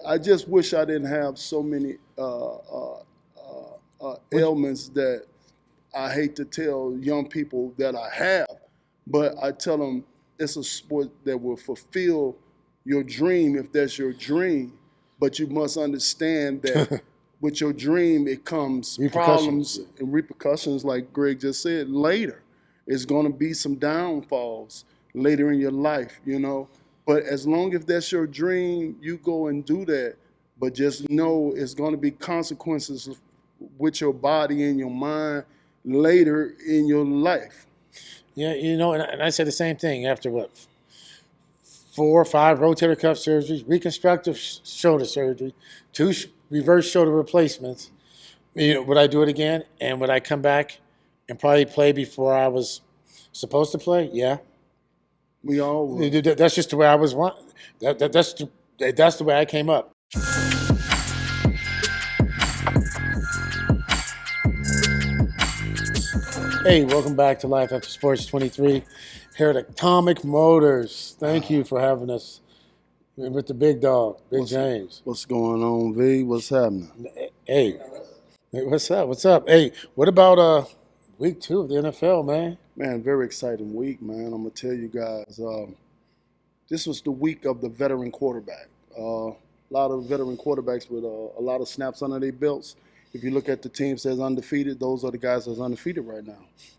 I just wish I didn't have so many ailments that I hate to tell young people that I have, but I tell them it's a sport that will fulfill your dream if that's your dream. But you must understand that with your dream, it comes problems and repercussions, like Greg just said, later. It's going to be some downfalls later in your life, you know. But as long as that's your dream, you go and do that. But just know it's going to be consequences with your body and your mind later in your life. Yeah, you know, and I said the same thing after what, 4 or 5 rotator cuff surgeries, reconstructive shoulder surgery, 2 reverse shoulder replacements. You know, would I do it again? And would I come back and probably play before I was supposed to play? Yeah. We all would. That's just the way I was. That's the way I came up. Hey, welcome back to Life After Sports 23 here at Atomic Motors. Thank you for having us with the big dog, Big James. What's going on, V? What's happening? Hey, what's up? What's up? Hey, what about week 2 of the NFL, man? Man, very exciting week, man. I'm going to tell you guys, this was the week of the veteran quarterback. A lot of veteran quarterbacks with a lot of snaps under their belts. If you look at the teams that's undefeated, those are the guys that's undefeated right now.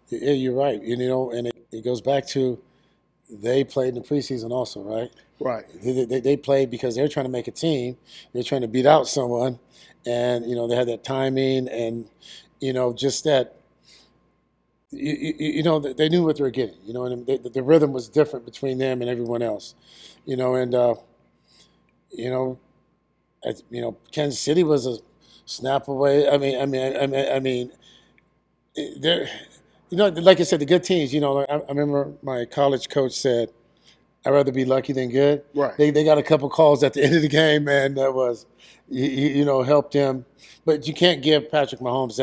Yeah, you're right. You know, and it goes back to they played in the preseason also, right? Right. They played because they're trying to make a team. They're trying to beat out someone. And, you know, they had that timing and, you know, just that, you know, they knew what they were getting. You know, and the rhythm was different between them and everyone else. You know, and, you know, Kansas City was a snap away. I mean, they're, you know, like I said, the good teams. You know, I remember my college coach said, "I'd rather be lucky than good." Right. They got a couple calls at the end of the game, man. That was, you know, helped him. But you can't give Patrick Mahomes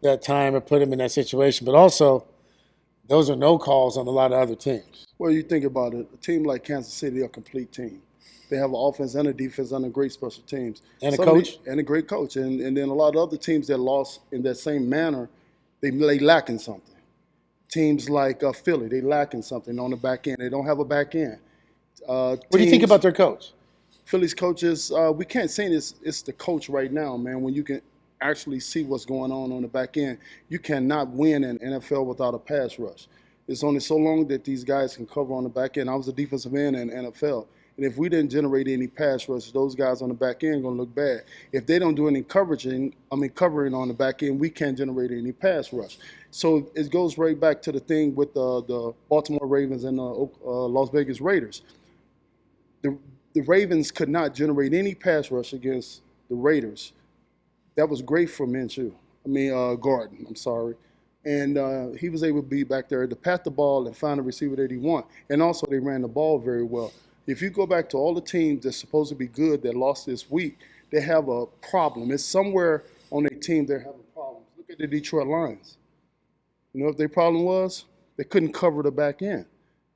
that time or put him in that situation. But also, those are no calls on a lot of other teams. Well, you think about it. A team like Kansas City, they're a complete team. They have an offense and a defense and a great special teams. And a coach. And a great coach. And then a lot of other teams that lost in that same manner, they lacking something. Teams like Philly, they lacking something on the back end. They don't have a back end. What do you think about their coach? Philly's coaches, we can't say it's the coach right now, man. When you can actually see what's going on the back end, you cannot win in NFL without a pass rush. It's only so long that these guys can cover on the back end. I was a defensive end in NFL. And if we didn't generate any pass rush, those guys on the back end are going to look bad. If they don't do any covering on the back end, we can't generate any pass rush. So it goes right back to the thing with the Baltimore Ravens and the Las Vegas Raiders. The Ravens could not generate any pass rush against the Raiders. That was great for Gordon, I'm sorry. And he was able to be back there to pat the ball and find a receiver that he want. And also they ran the ball very well. If you go back to all the teams that's supposed to be good that lost this week, they have a problem. It's somewhere on their team they're having problems. Look at the Detroit Lions. You know what their problem was? They couldn't cover the back end.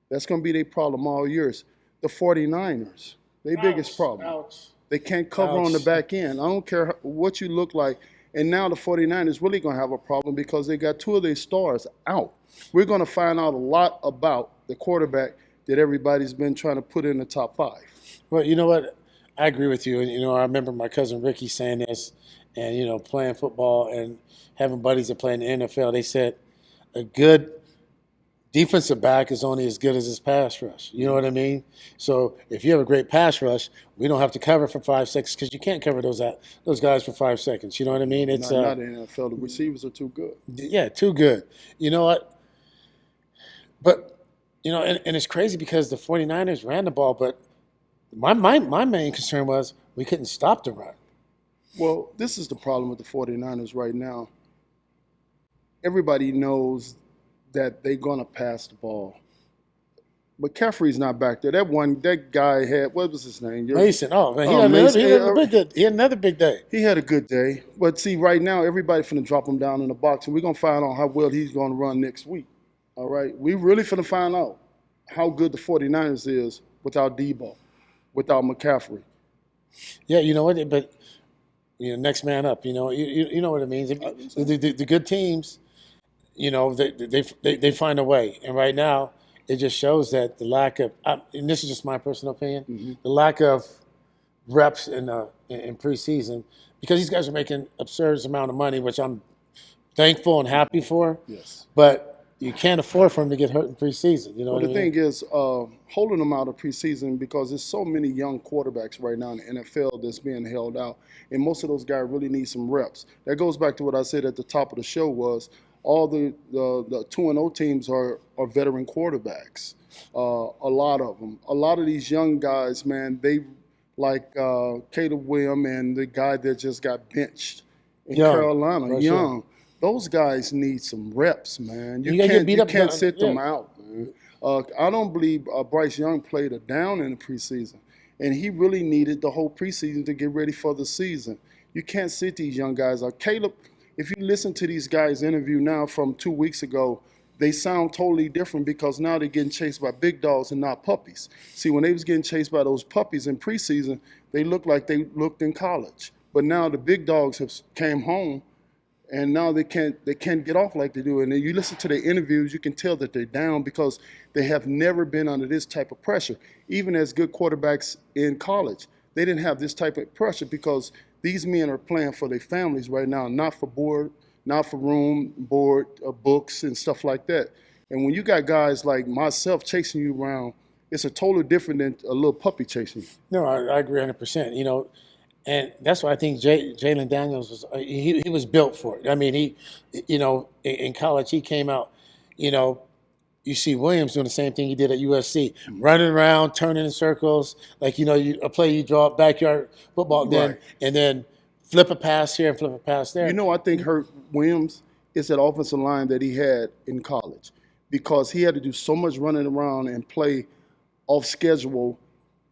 That's going to be their problem all years. The 49ers, their biggest problem. They can't cover on the back end. I don't care what you look like. And now the 49ers really going to have a problem because they got 2 of their stars out. We're going to find out a lot about the quarterback that everybody's been trying to put in the top 5. Well, you know what? I agree with you. And, you know, I remember my cousin Ricky saying this and, you know, playing football and having buddies that play in the NFL. They said a good defensive back is only as good as his pass rush. You know what I mean? So if you have a great pass rush, we don't have to cover for 5 seconds because you can't cover those guys for 5 seconds. You know what I mean? It's not in the NFL. The receivers are too good. Yeah, too good. You know what? But, you know, and it's crazy because the 49ers ran the ball, but my main concern was we couldn't stop the run. Well, this is the problem with the 49ers right now. Everybody knows that they're going to pass the ball. But McCaffrey's not back there. That guy had, what was his name? Mason. Oh, man, he had another big day. He had a good day. But see, right now, everybody's finna drop him down in the box, and we're going to find out how well he's going to run next week. All right? We really finna find out how good the 49ers is without Debo, without McCaffrey. Yeah, you know what? But next man up. You know what it means. The good teams, they find a way. And right now, it just shows that the lack of, and this is just my personal opinion, the lack of reps in preseason, because these guys are making absurd amount of money, which I'm thankful and happy for. Yes. But you can't afford for them to get hurt in preseason. You know Well, what the I mean? thing is, holding them out of preseason because there's so many young quarterbacks right now in the NFL that's being held out, and most of those guys really need some reps. That goes back to what I said at the top of the show was all the 2-0 teams are veteran quarterbacks. A lot of them. A lot of these young guys, man, they like Caleb Williams and the guy that just got benched in Carolina, Bryce Young. Those guys need some reps, man. You gotta get beat up. Can't sit them out, man. I don't believe Bryce Young played a down in the preseason, and he really needed the whole preseason to get ready for the season. You can't sit these young guys out. Caleb, if you listen to these guys' interview now from 2 weeks ago, they sound totally different because now they're getting chased by big dogs and not puppies. See, when they was getting chased by those puppies in preseason, they looked like they looked in college. But now the big dogs have came home, and now they can't get off like they do. And then you listen to their interviews, you can tell that they're down because they have never been under this type of pressure. Even as good quarterbacks in college, they didn't have this type of pressure because these men are playing for their families right now, not for board, not for room, board, books, and stuff like that. And when you got guys like myself chasing you around, it's a totally different than a little puppy chasing you. No, I agree 100%. And that's why I think Jalen Daniels he was built for it. I mean, in college he came out. You see Williams doing the same thing he did at USC, running around, turning in circles, like a play you draw backyard football, and then flip a pass here and flip a pass there. I think hurt Williams is that offensive line that he had in college because he had to do so much running around and play off schedule.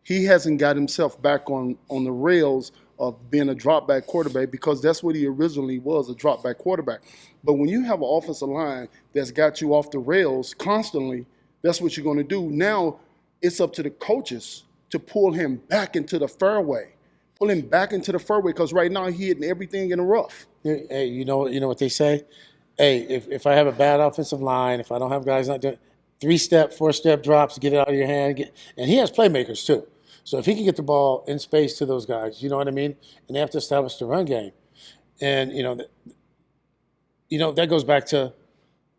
He hasn't got himself back on the rails of being a drop back quarterback because that's what he originally was, a drop back quarterback. But when you have an offensive line that's got you off the rails constantly, that's what you're going to do. Now it's up to the coaches to pull him back into the fairway. Pull him back into the fairway because right now he's hitting everything in the rough. Hey, you know what they say? Hey, if I have a bad offensive line, if I don't have guys not doing 3-step, 4-step drops, get it out of your hand, and he has playmakers too. So if he can get the ball in space to those guys, you know what I mean? And they have to establish the run game. And, that goes back to,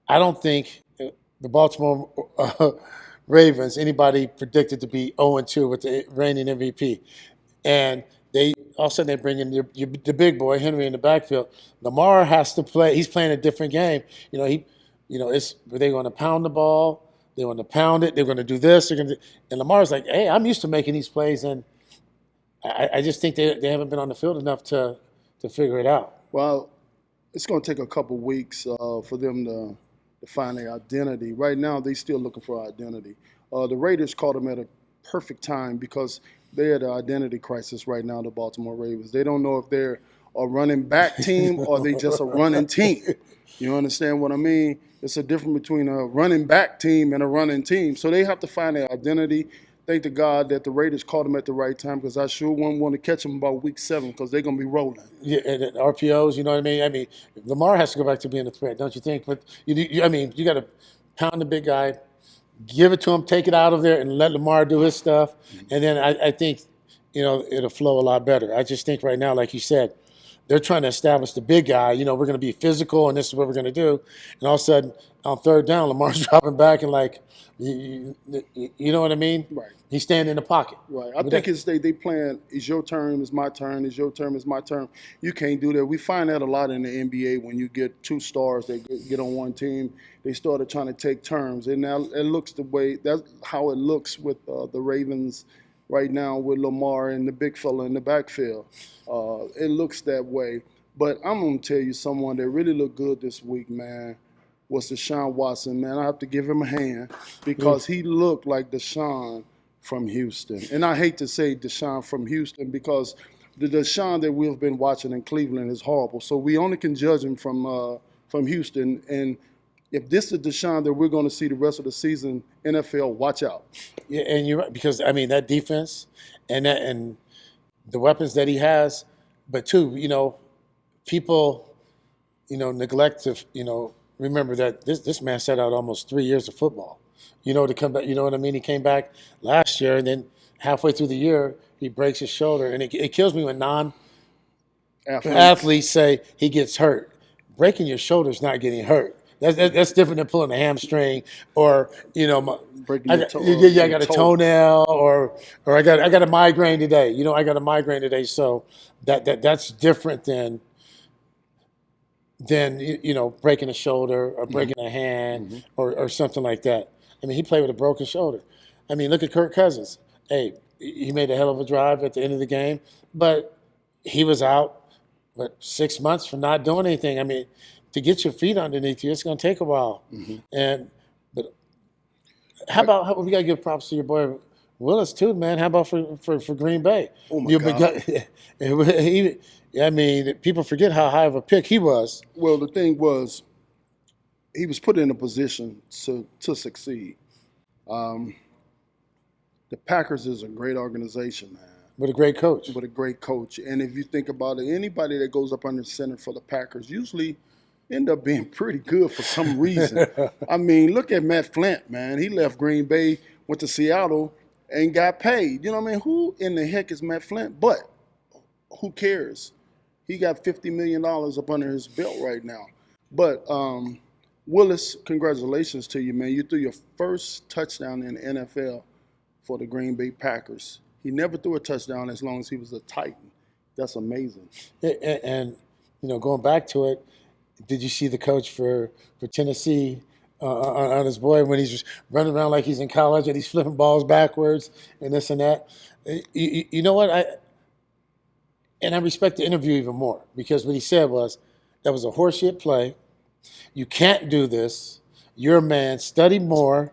I don't think the Baltimore Ravens, anybody predicted to be 0-2 with the reigning MVP. And all of a sudden they bring in the big boy, Henry, in the backfield. Lamar has to play. He's playing a different game. They're going to pound the ball. They want to pound it. They're going to do this. And Lamar's like, hey, I'm used to making these plays, and I just think they haven't been on the field enough to figure it out. Well, it's going to take a couple weeks for them to find their identity. Right now, they're still looking for identity. The Raiders caught them at a perfect time because they're at an identity crisis right now, the Baltimore Ravens. They don't know if they're a running back team or they just a running team. You understand what I mean? It's a difference between a running back team and a running team. So they have to find their identity. Thank to God that the Raiders caught them at the right time because I sure wouldn't want to catch them about week 7 because they're going to be rolling. Yeah, and RPOs, you know what I mean? I mean, Lamar has to go back to being a threat, don't you think? But, you got to pound the big guy, give it to him, take it out of there, and let Lamar do his stuff. And then I think, it'll flow a lot better. I just think right now, like you said, they're trying to establish the big guy. We're going to be physical, and this is what we're going to do. And all of a sudden, on third down, Lamar's dropping back and you know what I mean? Right. He's standing in the pocket. Right. I think it's they playing, it's your turn, it's my turn, it's your turn, it's my turn. You can't do that. We find that a lot in the NBA when you get 2 stars that get on one team. They started trying to take turns. And now it looks that's how it looks with the Ravens right now with Lamar and the big fella in the backfield. It looks that way. But I'm going to tell you someone that really looked good this week, man, was Deshaun Watson. Man, I have to give him a hand because he looked like Deshaun from Houston. And I hate to say Deshaun from Houston because the Deshaun that we've been watching in Cleveland is horrible. So we only can judge him from Houston. And if this is Deshaun that we're going to see the rest of the season, NFL, watch out. Yeah, and you're right because that defense and the weapons that he has, but two, people, neglect to, remember that this man sat out almost 3 years of football, to come back. You know what I mean? He came back last year, and then halfway through the year, he breaks his shoulder, and it kills me when athletes say he gets hurt. Breaking your shoulder is not getting hurt. That's different than pulling a hamstring or Breaking I your got a toenail or I got a migraine today. I got a migraine today, so that's different than breaking a shoulder or breaking a hand or something like that. I mean, he played with a broken shoulder. I mean, look at Kirk Cousins. Hey, he made a hell of a drive at the end of the game, but he was out 6 months for not doing anything. I mean, to get your feet underneath you, it's going to take a while. But how about we got to give props to your boy Willis too, man? How about for Green Bay? Oh my God! I mean, people forget how high of a pick he was. Well, the thing was, he was put in a position to succeed. The Packers is a great organization, man. With a great coach. And if you think about it, anybody that goes up under center for the Packers usually end up being pretty good for some reason. I mean, look at Matt Flint, man. He left Green Bay, went to Seattle, and got paid. You know what I mean? Who in the heck is Matt Flint? But who cares? He got $50 million up under his belt right now. But Willis, congratulations to you, man. You threw your first touchdown in the NFL for the Green Bay Packers. He never threw a touchdown as long as he was a Titan. That's amazing. And going back to it, did you see the coach for Tennessee on his boy when he's just running around like he's in college and he's flipping balls backwards and this and that? You know what? I respect the interview even more because what he said was, that was a horseshit play. You can't do this. You're a man. Study more,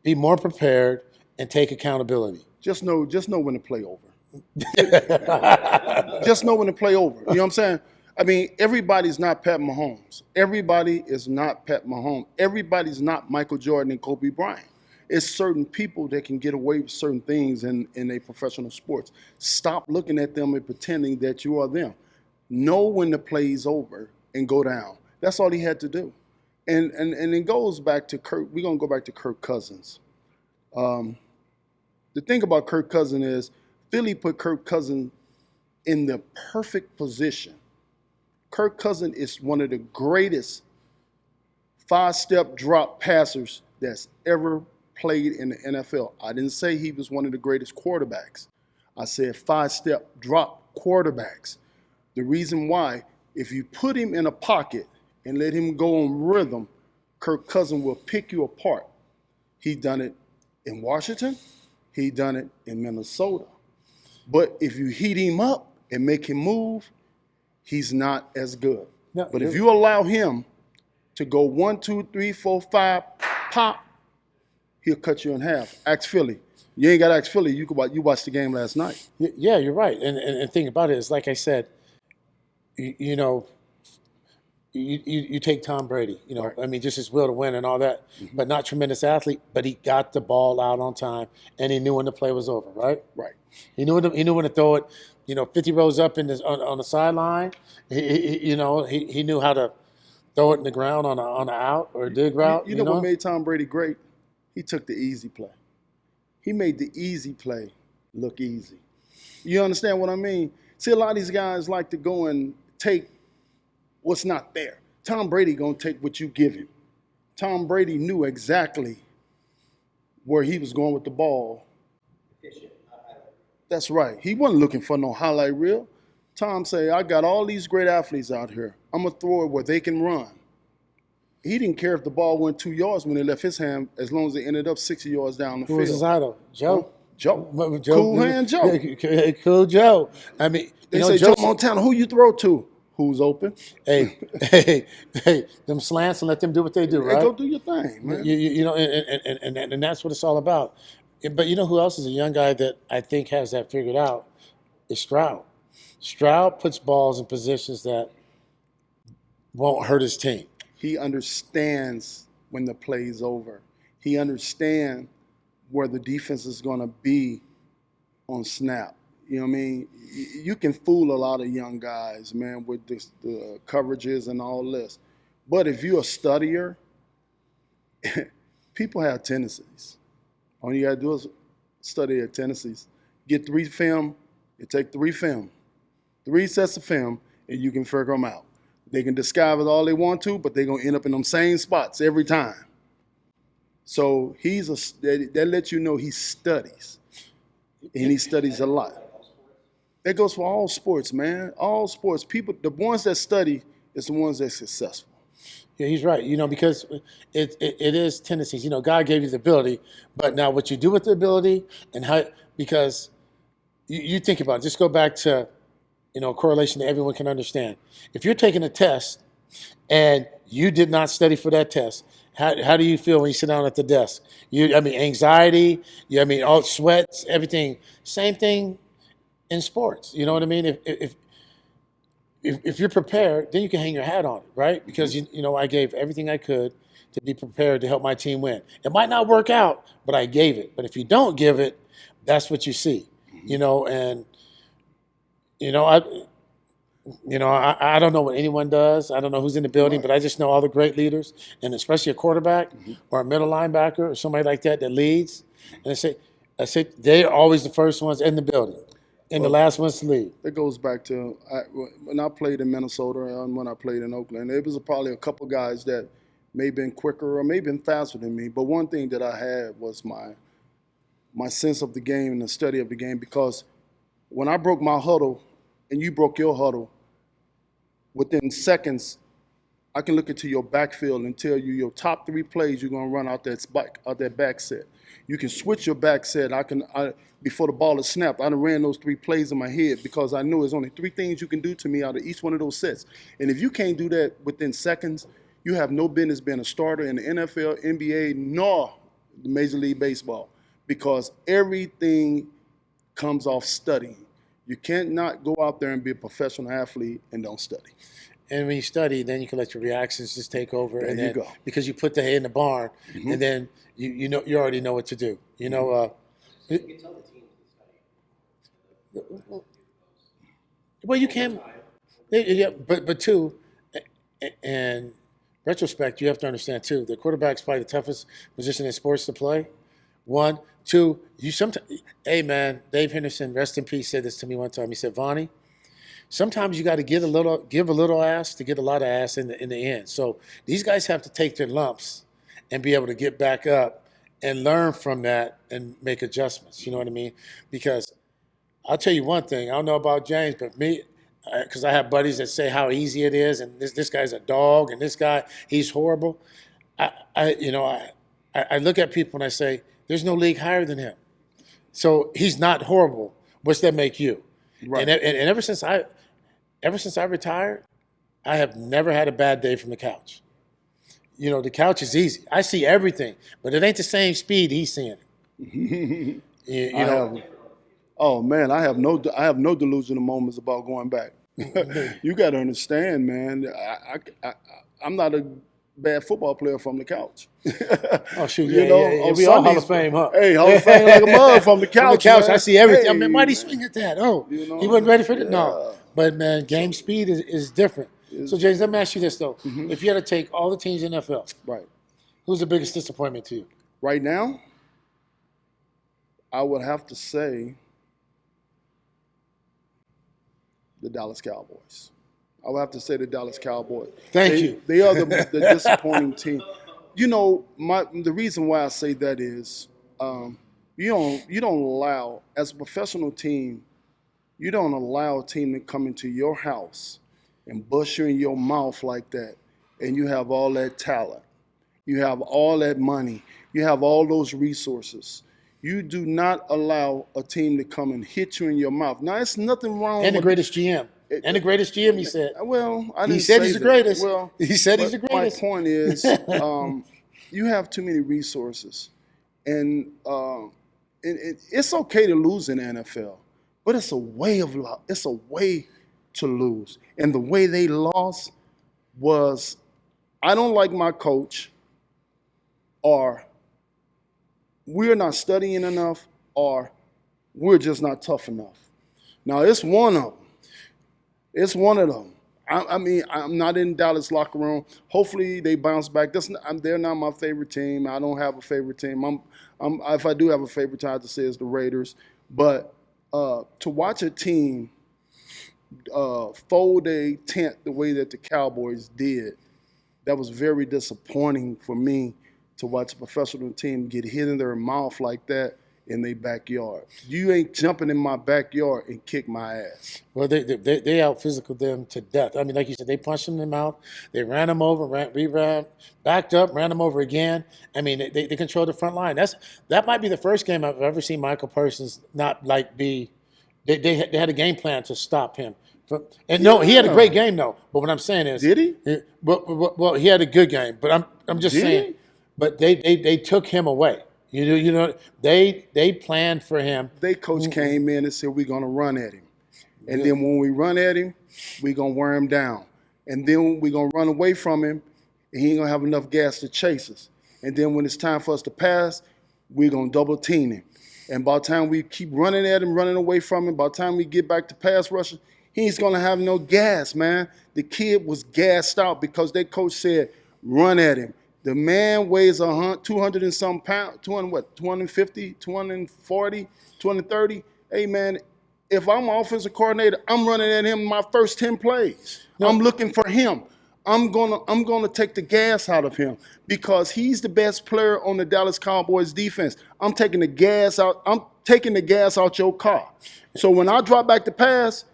be more prepared, and take accountability. Just know when to play over. Just know when to play over. You know what I'm saying? I mean, everybody's not Pat Mahomes. Everybody is not Pat Mahomes. Everybody's not Michael Jordan and Kobe Bryant. It's certain people that can get away with certain things in a professional sports. Stop looking at them and pretending that you are them. Know when the play's over and go down. That's all he had to do. And it goes back to Kirk. We're going to go back to Kirk Cousins. The thing about Kirk Cousins is Philly put Kirk Cousins in the perfect position. Kirk Cousins is one of the greatest 5-step drop passers that's ever played in the NFL. I didn't say he was one of the greatest quarterbacks. I said 5-step drop quarterbacks. The reason why, if you put him in a pocket and let him go on rhythm, Kirk Cousins will pick you apart. He done it in Washington. He done it in Minnesota. But if you heat him up and make him move, he's not as good. No, but if you allow him to go 1, 2, 3, 4, 5, pop, he'll cut you in half. Ask Philly. You ain't got to ask Philly. You watched the game last night. Yeah, you're right. And think about it is, like I said, you take Tom Brady. Right. I mean, just his will to win and all that, but not tremendous athlete. But he got the ball out on time, and he knew when the play was over. Right. Right. He knew when to throw it. 50 rows up on the sideline. He knew how to throw it in the ground on an out or a dig route. You know what made Tom Brady great? He took the easy play. He made the easy play look easy. You understand what I mean? See, a lot of these guys like to go and take what's not there. Tom Brady gonna take what you give him. Tom Brady knew exactly where he was going with the ball. That's right. He wasn't looking for no highlight reel. Tom say, I got all these great athletes out here. I'm gonna throw it where they can run. He didn't care if the ball went 2 yards when it left his hand, as long as it ended up 60 yards down the field. Who was his idol? Joe? Joe. Cool hand Joe. Cool Joe. I mean, they say, Joe Montana, who you throw to? Who's open? Hey, them slants and let them do what they do, right? Hey, go do your thing, man. And that's what it's all about. But you know who else is a young guy that I think has that figured out? Is Stroud. Stroud puts balls in positions that won't hurt his team. He understands when the play's over. He understands where the defense is going to be on snap. You know what I mean? You can fool a lot of young guys, man, with the coverages and all this. But if you're a studier, people have tendencies. All you got to do is study their tendencies. Get 3 film. You take 3 film, 3 sets of film, and you can figure them out. They can disguise it all they want to, but they're going to end up in them same spots every time. So that lets you know he studies, and he studies a lot. That goes for all sports, man. All sports. People, the ones that study is the ones that's successful. Yeah, he's right. Because it is tendencies. God gave you the ability, but now what you do with the ability and how, because you think about it, just go back to, a correlation that everyone can understand. If you're taking a test and you did not study for that test, how do you feel when you sit down at the desk? Anxiety, all sweats, everything. Same thing in sports. You know what I mean? If you're prepared, then you can hang your hat on it, right? Because I gave everything I could to be prepared to help my team win. It might not work out, but I gave it. But if you don't give it, that's what you see. I don't know what anyone does. I don't know who's in the building, but I just know all the great leaders, and especially a quarterback or a middle linebacker or somebody like that leads. And I say they're always the first ones in the building. And the last one's to leave. It goes back to when I played in Minnesota and when I played in Oakland. It was probably a couple guys that may have been quicker or may have been faster than me. But one thing that I had was my sense of the game and the study of the game. Because when I broke my huddle and you broke your huddle, within seconds, I can look into your backfield and tell you your top 3 plays you're going to run out that back set. You can switch your back set. Before the ball is snapped, I done ran those 3 plays in my head because I knew there's only 3 things you can do to me out of each one of those sets. And if you can't do that within seconds, you have no business being a starter in the NFL, NBA, nor the Major League Baseball, because everything comes off studying. You can't not go out there and be a professional athlete and don't study. And when you study, then you can let your reactions just take over. There you go. Because you put the hay in the barn, and then you already know what to do. You can tell the team to study. Well, you can. Yeah, but two, in retrospect, you have to understand too. The quarterback's probably the toughest position in sports to play. 1, 2, hey man, Dave Henderson, rest in peace, said this to me one time. He said, Vaughn, sometimes you got to give a little ass to get a lot of ass in the end. So these guys have to take their lumps and be able to get back up and learn from that and make adjustments. You know what I mean? Because I'll tell you one thing. I don't know about James, but me, because I have buddies that say how easy it is, and this guy's a dog, and this guy, he's horrible. I look at people and I say, there's no league higher than him. So he's not horrible. What's that make you? Right. And ever since I retired, I have never had a bad day from the couch. The couch is easy. I see everything, but it ain't the same speed he's seeing it. Oh man, I have no delusional moments about going back. You got to understand, man. I'm not a bad football player from the couch. Oh shoot, yeah. We all Hall of Fame, huh? Hey, Hall of Fame like a mug from the couch. From the couch, man. I see everything. Hey. Why'd he swing at that? Oh, he wasn't ready for it. No, but man, game speed is different. So James, let me ask you this though: if you had to take all the teams in the NFL, right, who's the biggest disappointment to you right now? I would have to say the Dallas Cowboys. I would have to say the Dallas Cowboys. Thank you. They are the disappointing team. The reason why I say that is you don't allow, as a professional team, you don't allow a team to come into your house and bust you in your mouth like that, and you have all that talent, you have all that money, you have all those resources. You do not allow a team to come and hit you in your mouth. Now, it's nothing wrong. And the greatest GM. And the greatest GM, he said. Well, I didn't He said say he's the that. greatest. Well, he said he's the greatest. My point is, you have too many resources, and it's okay to lose in the NFL, but it's a way to lose. And the way they lost was, I don't like my coach, or we're not studying enough, or we're just not tough enough. Now it's one of them. It's one of them. I mean, I'm not in Dallas locker room. Hopefully they bounce back. They're not my favorite team. I don't have a favorite team. If I do have a favorite team, I have to say it's the Raiders. But to watch a team fold a tent the way that the Cowboys did, that was very disappointing for me to watch a professional team get hit in their mouth like that in their backyard. You ain't jumping in my backyard and kick my ass. Well, they out physical them to death. I mean, like you said, they punched them in the mouth. They ran them over, ran, backed up, ran them over again. I mean, they controlled the front line. That might be the first game I've ever seen Michael Parsons not like be. They had a game plan to stop him. And no, he had a great game though. But what I'm saying is, did he? Well, he had a good game. But I'm just saying. But they took him away. You know, they planned for him. They coach came in and said, we're going to run at him. And then when we run at him, we're going to wear him down. And then we're going to run away from him, and he ain't going to have enough gas to chase us. And then when it's time for us to pass, we're going to double team him. And by the time we keep running at him, running away from him, by the time we get back to pass rushing, he ain't going to have no gas, man. The kid was gassed out because their coach said, run at him. The man weighs 200 and some pounds, 250, 240, 230. Hey, man, if I'm an offensive coordinator, I'm running at him my first 10 plays. No. I'm looking for him. I'm gonna take the gas out of him because he's the best player on the Dallas Cowboys defense. I'm taking the gas out. I'm taking the gas out your car. So when I drop back the pass,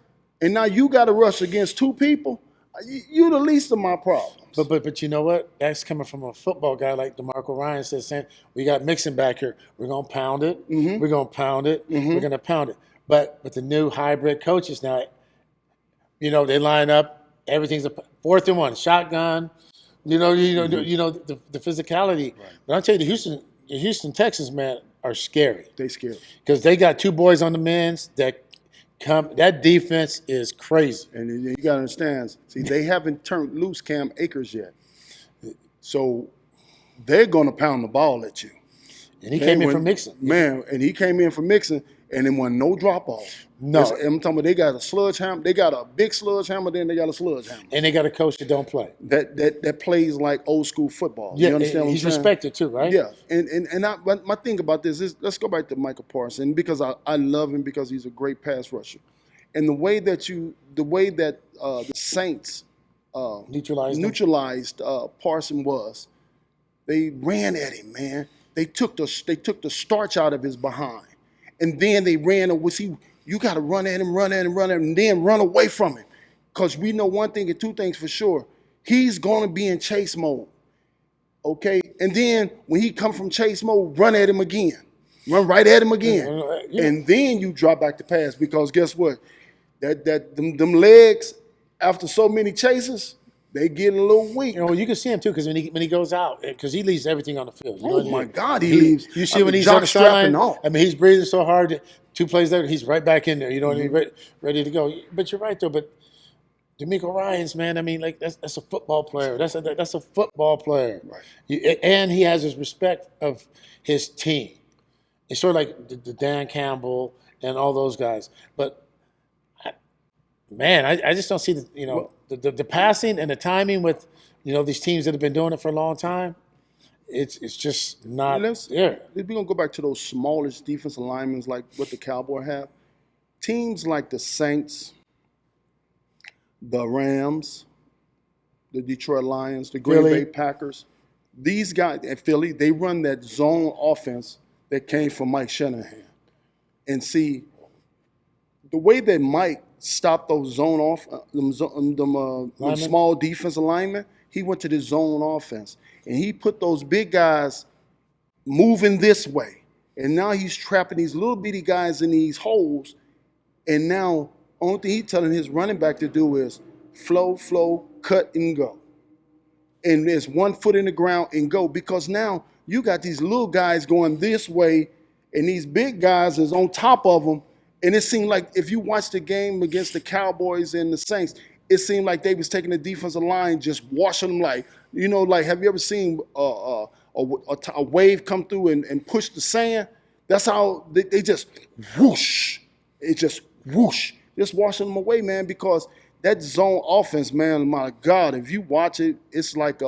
and now you got to rush against two people, you the least of my problems. But you know what? That's coming from a football guy like DeMarco Ryan says, saying, we got Mixon back here. We're going to pound it. Mm-hmm. We're going to pound it. Mm-hmm. We're going to pound it. But with the new hybrid coaches now, you know, they line up. Everything's a 4th and 1, shotgun. You know the physicality. Right. But I'll tell you, the Houston Texans, man, are scary. They scary. Because they got 2 boys on the men's that that defense is crazy. And you got to understand, see, they haven't turned loose Cam Akers yet. So they're going to pound the ball at you. And he came in for Mixon. Man, and he came in for Mixon, and it wasn't no drop-off. No. I'm talking about they got a sludge hammer. They got a big sludge hammer, then they got a sludge hammer. And they got a coach that don't play. That plays like old school football. Yeah, you understand what I'm he's saying? respected too, right? Yeah. And my thing about this is, let's go back to Michael Parsons, because I love him because he's a great pass rusher. And the way that the Saints neutralized Parsons was, they ran at him, man. They took the starch out of his behind. And then they ran away. See, you got to run at him, and then run away from him. Because we know one thing and 2 things for sure. He's going to be in chase mode. Okay? And then when he come from chase mode, run at him again. Run right at him again. Yeah. And then you drop back the pass, because guess what? Them legs, after so many chases, they getting a little weak. You know, you can see him too, because when he goes out, because he leaves everything on the field. You know, my God, he leaves. You see when he's on the sideline. I mean, he's breathing so hard. 2 plays later, he's right back in there. You know what I mean? Ready to go. But you're right though. But DeMeco Ryans, man, I mean, like that's a football player. That's a football player. Right. And he has his respect of his team. It's sort of like the Dan Campbell and all those guys. But man, I just don't see the passing and the timing with these teams that have been doing it for a long time. It's just not there. We're going to go back to those smallest defensive linemen like what the Cowboys have. Teams like the Saints, the Rams, the Detroit Lions, the Green Bay Packers, these guys at Philly, they run that zone offense that came from Mike Shanahan. And see, the way that Mike stopped those zone off, them small defensive linemen, he went to the zone offense. And he put those big guys moving this way. And now he's trapping these little bitty guys in these holes. And now, only thing he's telling his running back to do is flow, cut, and go. And there's 1 foot in the ground and go. Because now you got these little guys going this way, and these big guys is on top of them. And it seemed like if you watch the game against the Cowboys and the Saints, it seemed like they was taking the defensive line, just washing them like have you ever seen a wave come through and push the sand? That's how they just whoosh. It just whoosh, just washing them away, man, because that zone offense, man, my God, if you watch it, it's like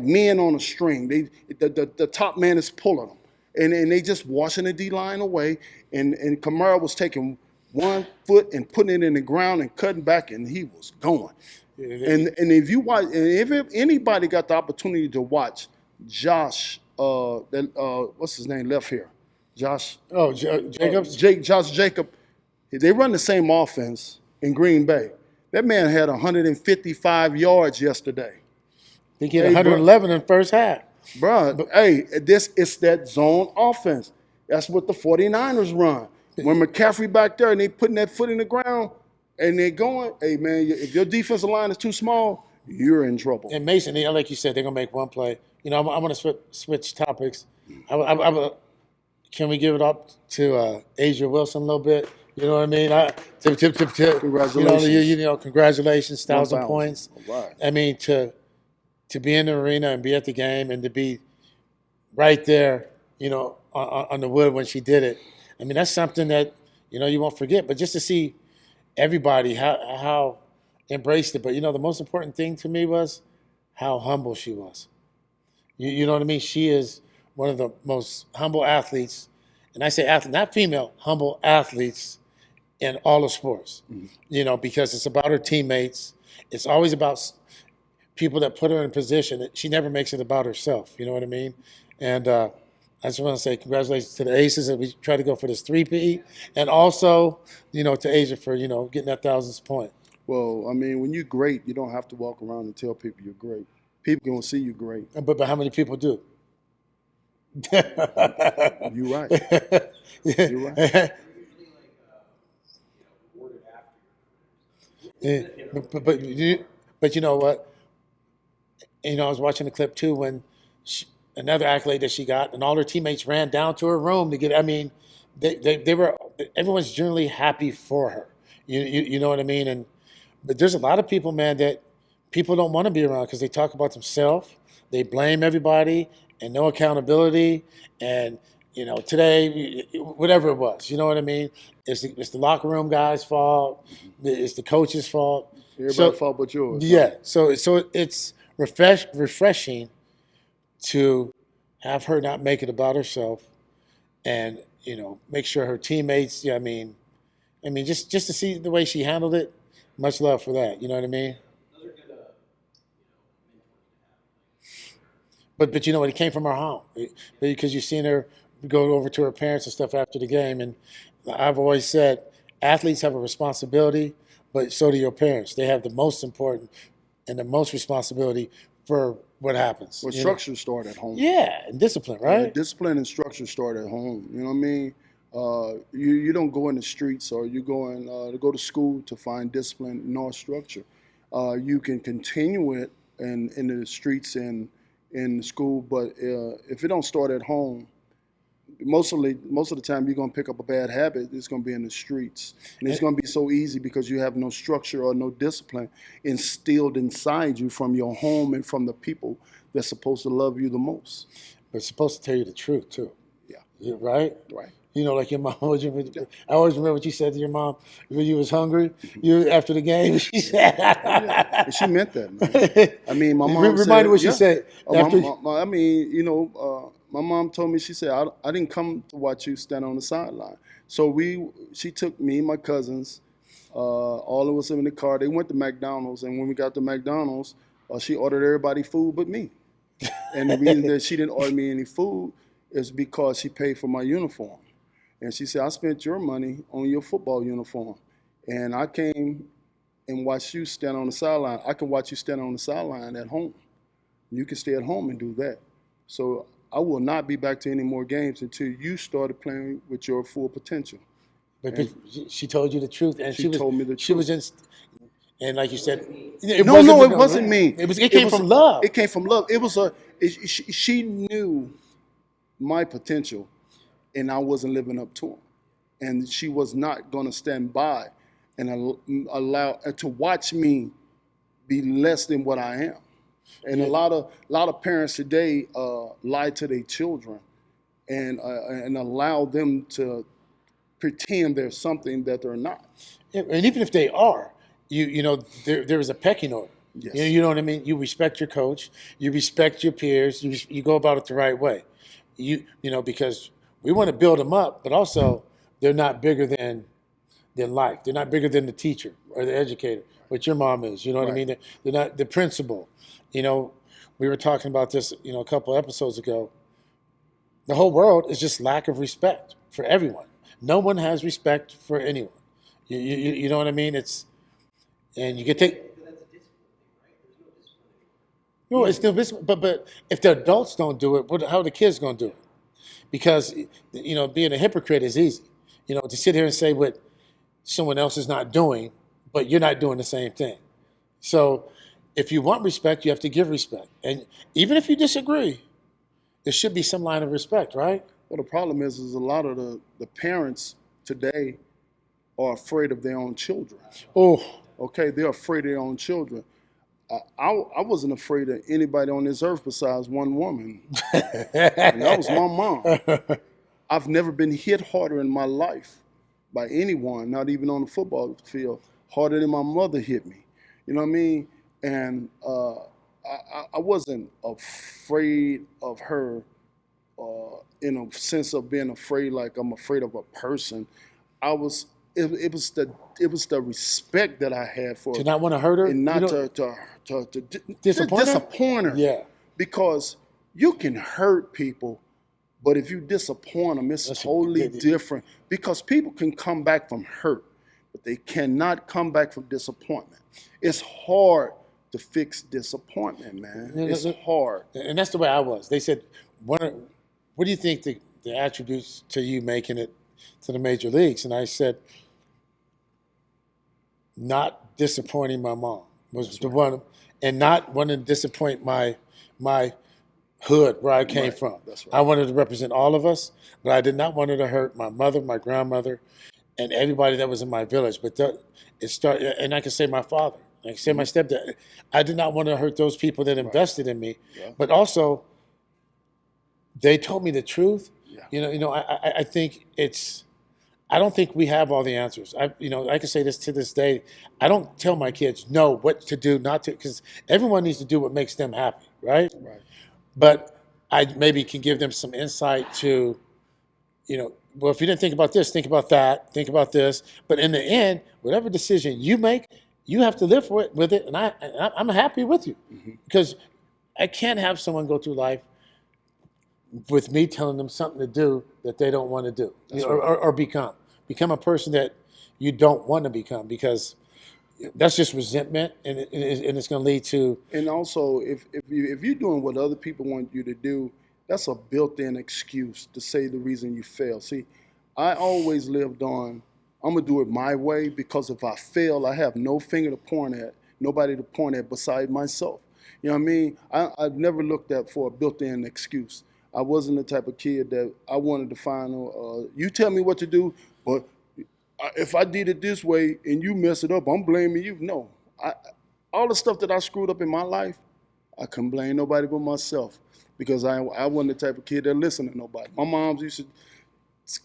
men on a string. The top man is pulling them. And they just washing the D-line away. And Kamara was taking 1 foot and putting it in the ground and cutting back, and he was going. And if you watch, and if anybody got the opportunity to watch Josh, what's his name left here? Josh. Oh, Jacobs? Josh Jacob. They run the same offense in Green Bay. That man had 155 yards yesterday. I think he had 111 in the first half. Bro, it's that zone offense. That's what the 49ers run. When McCaffrey back there and they putting that foot in the ground and they're going, hey, man, if your defensive line is too small, you're in trouble. And Mason, like you said, they're going to make one play. You know, I'm going to switch topics. Can we give it up to Asia Wilson a little bit? You know what I mean? Congratulations. You know, congratulations, 1,000 points. All right. I mean, to be in the arena and be at the game and to be right there, you know, on the wood when she did it. I mean, that's something that, you know, you won't forget. But just to see everybody how embraced it. But, you know, the most important thing to me was how humble she was. You know what I mean? She is one of the most humble athletes. And I say athlete, not female, humble athletes in all of sports. Mm-hmm. You know, because it's about her teammates. It's always about people that put her in a position. She never makes it about herself. You know what I mean? And I just want to say congratulations to the Aces as we try to go for this 3-peat. And also, you know, to Asia for, you know, getting that 1,000th point. Well, I mean, when you're great, you don't have to walk around and tell people you're great. People going to see you great. But how many people do? You're right. You're right. Yeah, but you know what? You know, I was watching the clip too when another accolade that she got, and all her teammates ran down to her room to get. I mean, they were. Everyone's generally happy for her. You know what I mean? But there's a lot of people, man, that people don't want to be around because they talk about themselves. They blame everybody and no accountability. And you know, today, whatever it was, you know what I mean? It's the locker room guy's fault. It's the coach's fault. Everybody's fault but yours. Yeah. So it's refreshing to have her not make it about herself, and you know, make sure her teammates. Yeah, I mean, just to see the way she handled it. Much love for that. You know what I mean? Those are good, mentors to have. But you know what? It came from her home because you've seen her go over to her parents and stuff after the game. And I've always said athletes have a responsibility, but so do your parents. They have the most important and the most responsibility for what happens. Well, structure start at home. Yeah, and discipline, right? Yeah, discipline and structure start at home. You know what I mean? You don't go in the streets or you going to go to school to find discipline nor structure. You can continue it in the streets and in school, but if it don't start at home, most of the time you're going to pick up a bad habit. It's going to be in the streets, and it's going to be so easy because you have no structure or no discipline instilled inside you from your home and from the people that's supposed to love you the most. But supposed to tell you the truth too. Yeah. Right. Right. You know, like your mom. I always remember what you said to your mom when you was hungry. You after the game, she said. Yeah. She meant that, man. I mean, my mom reminded what she said. After, I mean, you know, my mom told me, she said, I didn't come to watch you stand on the sideline. So she took me, my cousins, all of us in the car. They went to McDonald's, and when we got to McDonald's, she ordered everybody food but me. And the reason that she didn't order me any food is because she paid for my uniform. And she said, I spent your money on your football uniform. And I came and watched you stand on the sideline. I can watch you stand on the sideline at home. You can stay at home and do that. So I will not be back to any more games until you started playing with your full potential. But she told you the truth. And she told me the truth. She was in, and like you said, it wasn't me. It came from love. It came from love. She knew my potential, and I wasn't living up to him. And she was not going to stand by and allow to watch me be less than what I am. And a lot of parents today lie to their children and allow them to pretend they're something that they're not. And even if they are, there is a pecking order. Yes. You know what I mean? You respect your coach, you respect your peers, you go about it the right way. Because we want to build them up, but also they're not bigger than life. They're not bigger than the teacher or the educator, what your mom is. You know what I mean? They're not the principal. We were talking about this, a couple episodes ago. The whole world is just lack of respect for everyone. No one has respect for anyone. You know what I mean? And you can take. No, it's still visible, but if the adults don't do it, how are the kids going to do it? Because being a hypocrite is easy. To sit here and say what someone else is not doing, but you're not doing the same thing. So if you want respect, you have to give respect. And even if you disagree, there should be some line of respect, right? Well, the problem is a lot of the parents today are afraid of their own children. Oh, Okay, they're afraid of their own children. I wasn't afraid of anybody on this earth besides one woman, and that was my mom. I've never been hit harder in my life by anyone, not even on the football field, harder than my mother hit me. You know what I mean? And I wasn't afraid of her in a sense of being afraid, like I'm afraid of a person. It was the respect that I had for to her, not want to hurt her, and not to disappoint her. Yeah, Because you can hurt people, but if you disappoint them, it's totally different. Because people can come back from hurt, but they cannot come back from disappointment. It's hard to fix disappointment, man. It's hard. And that's the way I was. They said, what do you think the attributes to you making it to the major leagues? And I said, not disappointing my mom was the one, and not wanting to disappoint my hood where I came from. That's right. I wanted to represent all of us, but I did not want to hurt my mother, my grandmother, and everybody that was in my village. But it started, and I can say my father, I can say my stepdad. I did not want to hurt those people that invested in me, but also they told me the truth. Yeah. I think I don't think we have all the answers. I can say this to this day. I don't tell my kids no what to do, not to, because everyone needs to do what makes them happy, right? Right. But I maybe can give them some insight to, well, if you didn't think about this, think about that, think about this. But in the end, whatever decision you make, you have to live with it, and I'm happy with you, because I can't have someone go through life with me telling them something to do that they don't want to do, or become a person that you don't want to become, because that's just resentment, and it's going to lead to. And also, if you're doing what other people want you to do, that's a built-in excuse to say the reason you fail. See, I always lived on, I'm gonna do it my way, because if I fail, I have no finger to point at, nobody to point at beside myself. You know what I mean? I've never looked at for a built-in excuse. I wasn't the type of kid that I wanted to find, you tell me what to do, but if I did it this way and you mess it up, I'm blaming you. No, all the stuff that I screwed up in my life, I couldn't blame nobody but myself, because I wasn't the type of kid that listened to nobody. My mom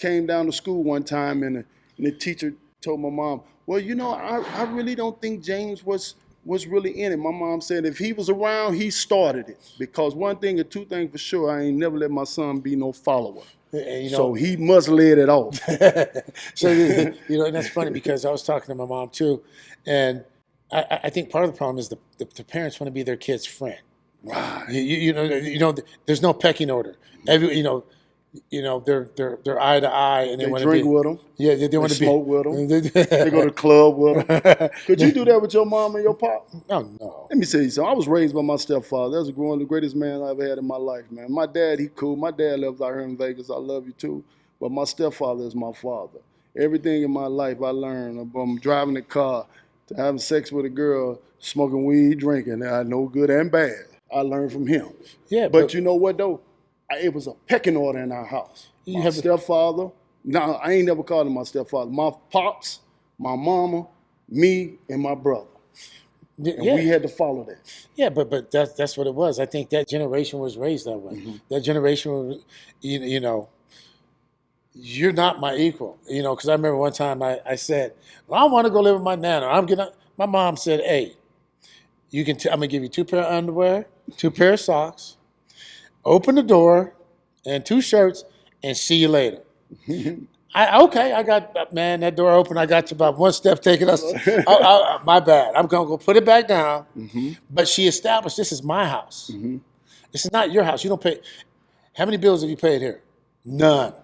came down to school one time, and the teacher told my mom, well, I really don't think James was really in it. My mom said if he was around, he started it. Because one thing or two things for sure, I ain't never let my son be no follower. So he must let it off. So, and that's funny, because I was talking to my mom too. And I think part of the problem is the parents want to be their kid's friend. Right. There's no pecking order. They're eye to eye, and they want to drink with them. Yeah, they want to smoke with them. They go to the club with them. Could you do that with your mom and your pop? No. Let me say something. I was raised by my stepfather. That was one of the greatest man I ever had in my life, man. My dad, he cool. My dad lives out here in Vegas. I love you too. But my stepfather is my father. Everything in my life I learned, from driving the car to having sex with a girl, smoking weed, drinking. I know good and bad. I learned from him. Yeah, but you know what though? It was a pecking order in our house. My stepfather. No, I ain't never called him my stepfather. My pops, my mama, me, and my brother. And we had to follow that. Yeah, but that's what it was. I think that generation was raised that way. That generation was, you're not my equal. Because I remember one time I said, well, I want to go live with my nana. My mom said, hey, I'm going to give you 2 pair of underwear, 2 pair of socks, open the door, and 2 shirts, and see you later. I got, man, that door open. I got to about 1 step taking us. My bad. I'm going to go put it back down. But she established this is my house. This is not your house. You don't pay. How many bills have you paid here? None.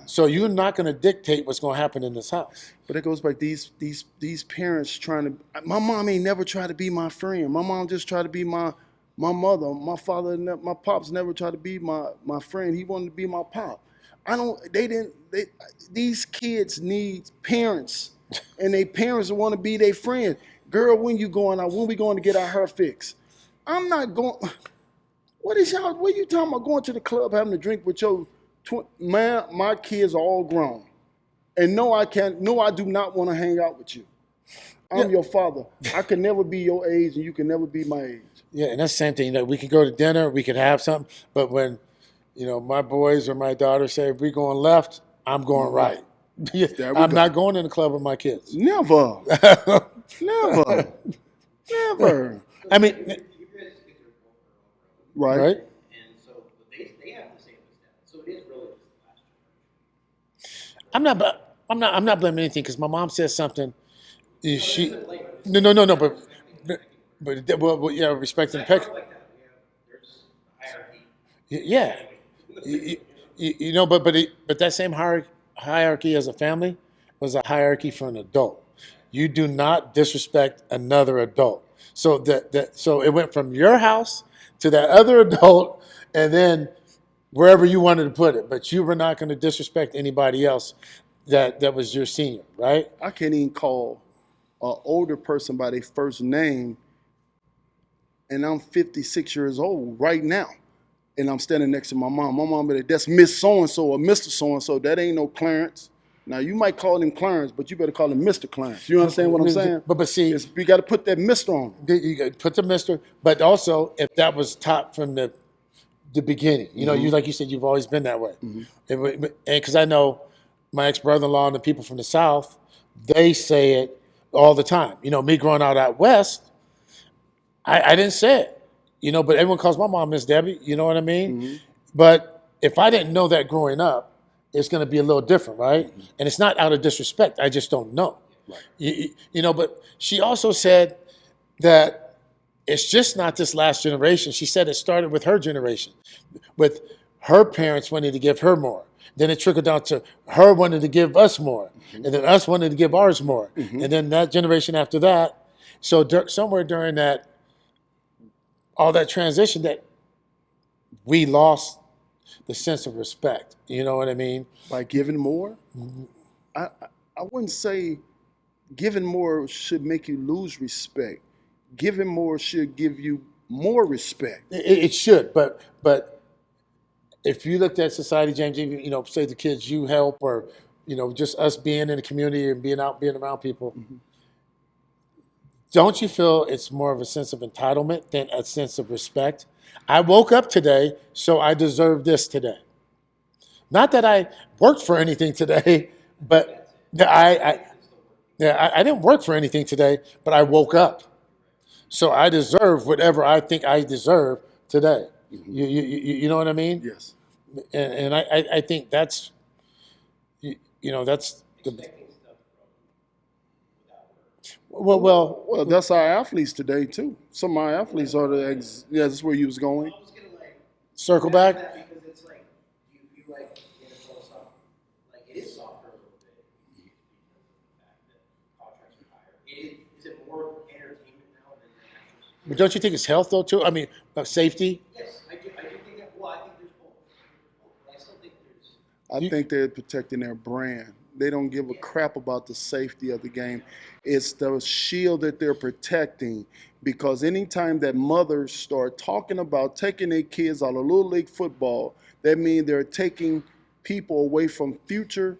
So you're not going to dictate what's going to happen in this house. But it goes back these parents trying to. My mom ain't never tried to be my friend. My mom just tried to be my mother. My father, my pops never tried to be my friend. He wanted to be my pop. These kids need parents, and they parents want to be their friend. Girl, when you going out? When we going to get our hair fixed? I'm not going. What are you talking about? Going to the club, having a drink with your man? My kids are all grown, and no, I can't. No, I do not want to hang out with you. I'm your father. I can never be your age, and you can never be my age. Yeah, and that's the same thing. We could go to dinner, we could have something, but when my boys or my daughter say, if we're going left, I'm going right. I'm not going in the club with my kids. Never. Never. Never. I mean, right. And so they have the same as that. So it is really just the last generation. I'm not blaming anything because my mom says something. No, but yeah, respecting the peck. Like that, there's hierarchy. Yeah, but that same hierarchy as a family was a hierarchy for an adult. You do not disrespect another adult. So so it went from your house to that other adult, and then wherever you wanted to put it. But you were not going to disrespect anybody else that was your senior, right? I can't even call an older person by their first name, and I'm 56 years old right now, and I'm standing next to my mom. My mom be like, that's Miss So-and-so or Mr. So-and-so. That ain't no Clarence. Now, you might call him Clarence, but you better call him Mr. Clarence. You understand what I'm saying? But see, you got to put that Mr. on him. you got to put the Mr. But also, if that was taught from the beginning, you like you said, you've always been that way. And because I know my ex-brother-in-law and the people from the South, they say it all the time. Me growing out west, I didn't say it. But everyone calls my mom Miss Debbie. You know what I mean? But if I didn't know that growing up, it's going to be a little different, right? And it's not out of disrespect. I just don't know. Right. But she also said that it's just not this last generation. She said it started with her generation, with her parents wanting to give her more. Then it trickled down to her wanting to give us more, and then us wanting to give ours more, and then that generation after that. So somewhere during all that transition, that we lost the sense of respect. You know what I mean? By giving more? I wouldn't say giving more should make you lose respect. Giving more should give you more respect. It should, but if you looked at society, James, say the kids you help, or just us being in the community and being around people, don't you feel it's more of a sense of entitlement than a sense of respect? I woke up today, so I deserve this today. Not that I worked for anything today, but I didn't work for anything today, but I woke up. So I deserve whatever I think I deserve today. You know what I mean? Yes. And I think that's, that's the. Well, that's our athletes today too. Some of our athletes are that's where you was going. I was gonna Circle back. because it's like you like NFL stuff. Like it is softer a little bit because of the fact that contracts are higher. Is it more entertainment now than the actual? But don't you think it's health though too? I mean, safety. Yes, I do think that. Well, I think there's both. But I still think there's. I think they're protecting their brand. They don't give a crap about the safety of the game. It's the shield that they're protecting, because anytime that mothers start talking about taking their kids out of Little League football, that means they're taking people away from future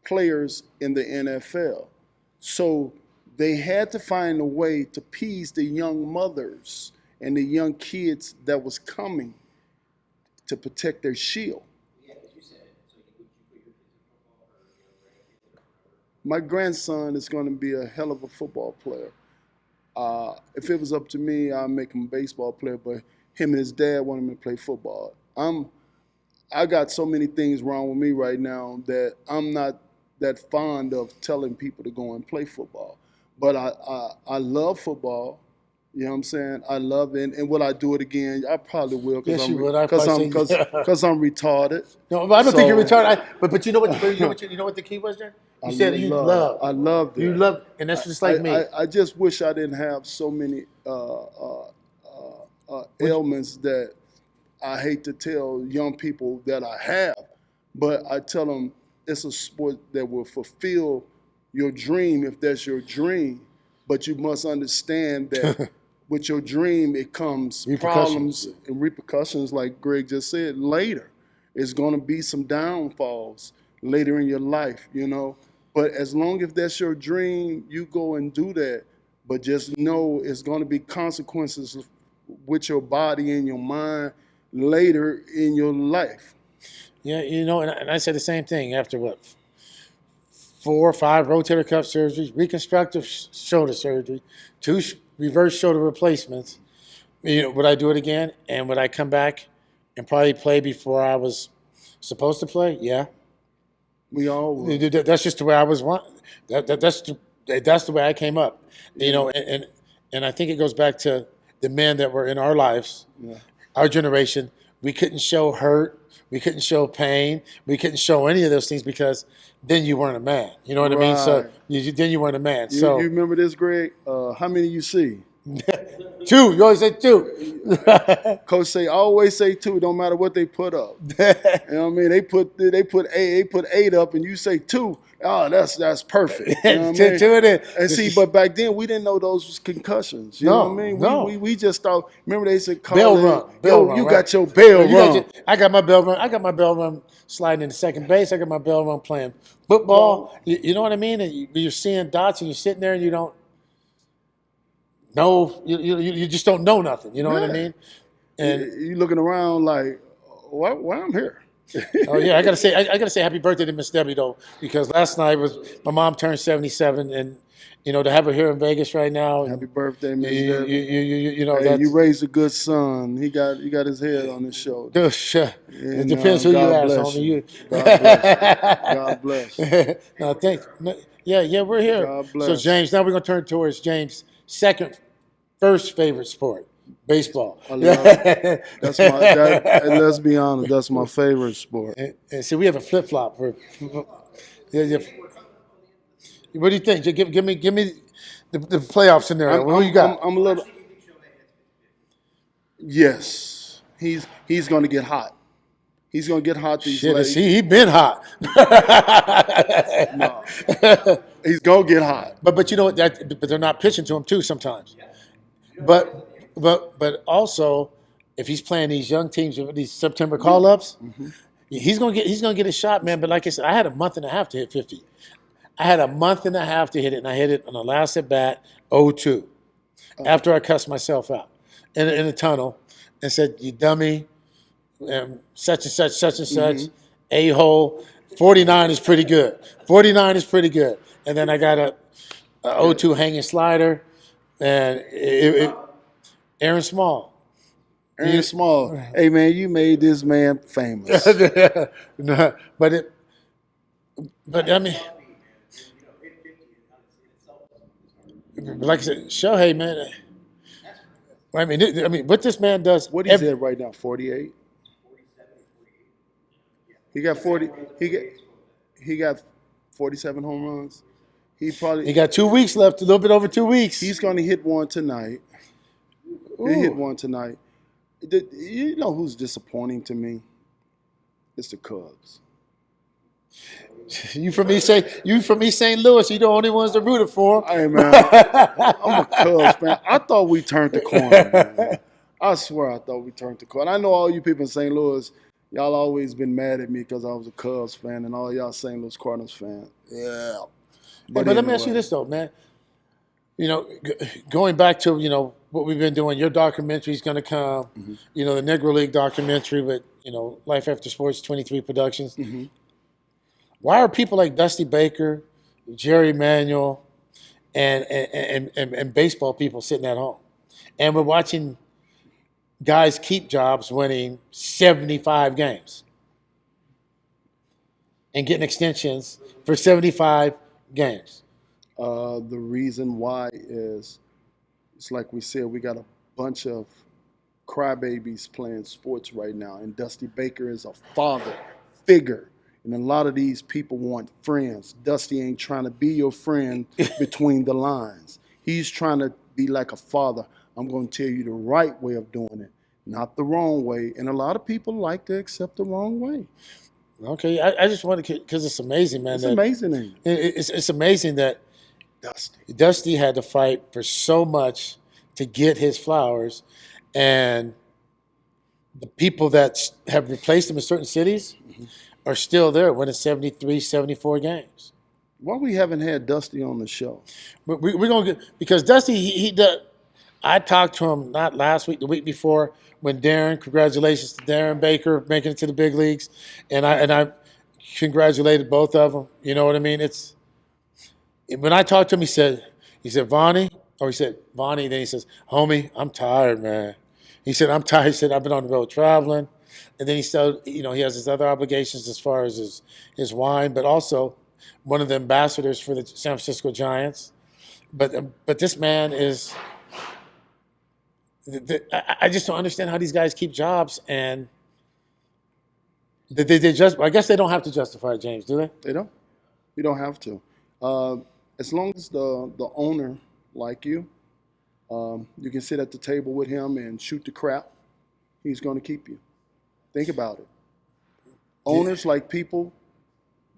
players in the NFL. So they had to find a way to appease the young mothers and the young kids that was coming to protect their shield. Yeah, as you said, so you put your kids my grandson is going to be a hell of a football player. If it was up to me, I'd make him a baseball player, but him and his dad want him to play football. I got so many things wrong with me right now that I'm not that fond of telling people to go and play football. But I love football. You know what I'm saying? I love it. And will I do it again? I probably will Yes, you would. I'd probably say- because I'm retarded. No, but I don't think you're So- retarded. But you know what? You know what the key was, John? You said you love. I loved it. You love, and that's just like me. I just wish I didn't have so many ailments that I hate to tell young people that I have, but I tell them it's a sport that will fulfill your dream if that's your dream. But you must understand that with your dream, it comes problems and repercussions, like Greg just said, later. It's going to be some downfalls later in your life, you know. But as long as that's your dream, you go and do that. But just know it's going to be consequences with your body and your mind later in your life. Yeah, you know, and I said the same thing after what? 4 or 5 rotator cuff surgeries, reconstructive shoulder surgery, 2 reverse shoulder replacements. You know, would I do it again? And would I come back and probably play before I was supposed to play? Yeah. We all would. That's just the way I was. That's the way I came up. You know, and I think it goes back to the men that were in our lives, our generation. We couldn't show hurt. We couldn't show pain. We couldn't show any of those things because then you weren't a man. You know what I mean? So then you weren't a man. So you remember this, Greg? How many you see? 2. You always say 2. Coach say always say 2. Don't matter what they put up. You know what I mean? They put 8 up, and you say 2. Oh, that's perfect. You know what I mean? 2 it is. And see, but back then we didn't know those was concussions. You know what I mean? No. We just thought. Remember they said Bell run. You got your bell run. I got my bell run. I got my bell run sliding into second base. I got my bell run playing football. You know what I mean? And you're seeing dots, and you're sitting there, and you don't know. You just don't know nothing. You know what I mean? And you looking around like, why I'm here? Oh yeah, I gotta say happy birthday to Miss Debbie though, because last night was my mom turned 77, and you know to have her here in Vegas right now. Happy birthday, Miss Debbie. You know hey, you raised a good son. He got his head on his shoulder. It depends who you ask, homie. God bless. No, thanks. Yeah, we're here. God bless. So James, now we're gonna turn towards James' first favorite sport. Baseball. I love it. And let's be honest, that's my favorite sport. And so we have a flip flop. What do you think? Give me the playoff scenario. What do you got? I'm a little. Yes, he's going to get hot. He's going to get hot these days. He been hot. No, he's going to get hot. But you know what? But they're not pitching to him too sometimes. But also, if he's playing these young teams with these September call-ups, he's gonna get a shot, man. But like I said, I had a month and a half to hit 50. I had a month and a half to hit it, and I hit it on the last at bat, 0-2, after I cussed myself out in the tunnel and said, "You dummy, such and such, a-hole." 49 is pretty good. 49 is pretty good. And then I got a 0-2 hanging slider. And Aaron Small. Hey man, you made this man famous. No, but I mean, like I said, Shohei, man. I mean, what this man does. What he's at right now? 48. He got 40. He got 47 home runs. He got 2 weeks left, a little bit over 2 weeks. He's going to hit one tonight. He hit one tonight. You know who's disappointing to me? It's the Cubs. You from East St. Louis. You're the only ones that rooted for him. Hey man, I'm a Cubs fan. I thought we turned the corner. Man. I swear, I thought we turned the corner. I know all you people in St. Louis. Y'all always been mad at me because I was a Cubs fan, and all y'all St. Louis Cardinals fan. Yeah. But let me ask you this though, man. You know, going back to what we've been doing. Your documentary is going to come. Mm-hmm. You know, the Negro League documentary with Life After Sports 23 Productions. Mm-hmm. Why are people like Dusty Baker, Jerry Manuel, and baseball people sitting at home. And we're watching guys keep jobs winning 75 games and getting extensions for 75 games. The reason why is it's like we said, we got a bunch of crybabies playing sports right now, and Dusty Baker is a father figure. And a lot of these people want friends. Dusty ain't trying to be your friend between the lines. He's trying to be like a father. I'm going to tell you the right way of doing it, not the wrong way. And a lot of people like to accept the wrong way. Okay, I just want to, because it's amazing, man. It's amazing, ain't it? It's amazing that Dusty had to fight for so much to get his flowers, and the people that have replaced him in certain cities are still there winning 73, 74 games. Why we haven't had Dusty on the show? But we're going to get, because Dusty, he does. I talked to him not last week, the week before, when congratulations to Darren Baker making it to the big leagues, and I congratulated both of them. You know what I mean? It's when I talked to him, he said, Vonnie, or he said, Vonnie, then he says, homie, I'm tired, man. He said, I'm tired. He said, I've been on the road traveling. And then he said, he has his other obligations as far as his wine, but also one of the ambassadors for the San Francisco Giants. But this man is, I just don't understand how these guys keep jobs, and they just, I guess they don't have to justify it, James, do they? They don't. You don't have to. As long as the owner like you, you can sit at the table with him and shoot the crap, he's going to keep you. Think about it. Owners like people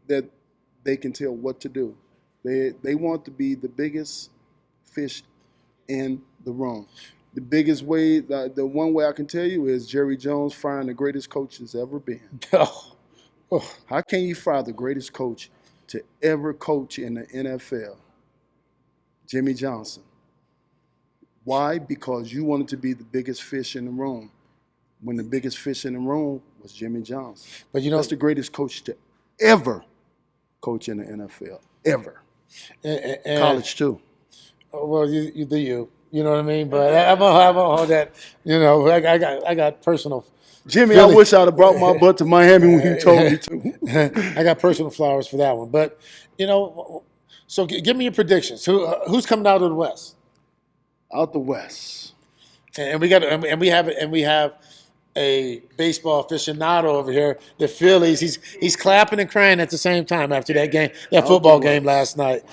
that they can tell what to do. They want to be the biggest fish in the room. The biggest way, the one way I can tell you is Jerry Jones firing the greatest coach there's ever been. How can you fire the greatest coach to ever coach in the NFL? Jimmy Johnson. Why? Because you wanted to be the biggest fish in the room, when the biggest fish in the room was Jimmy Johnson. But that's the greatest coach to ever coach in the NFL, ever. And college too. Well, you do you. You know what I mean? But I'm gonna hold that. I got personal. Jimmy, Philly. I wish I'd have brought my butt to Miami when you told me to. I got personal flowers for that one. But so give me your predictions. Who's coming out of the West? Out the West. And we have a baseball aficionado over here, the Phillies. He's clapping and crying at the same time after that game, that football game last night.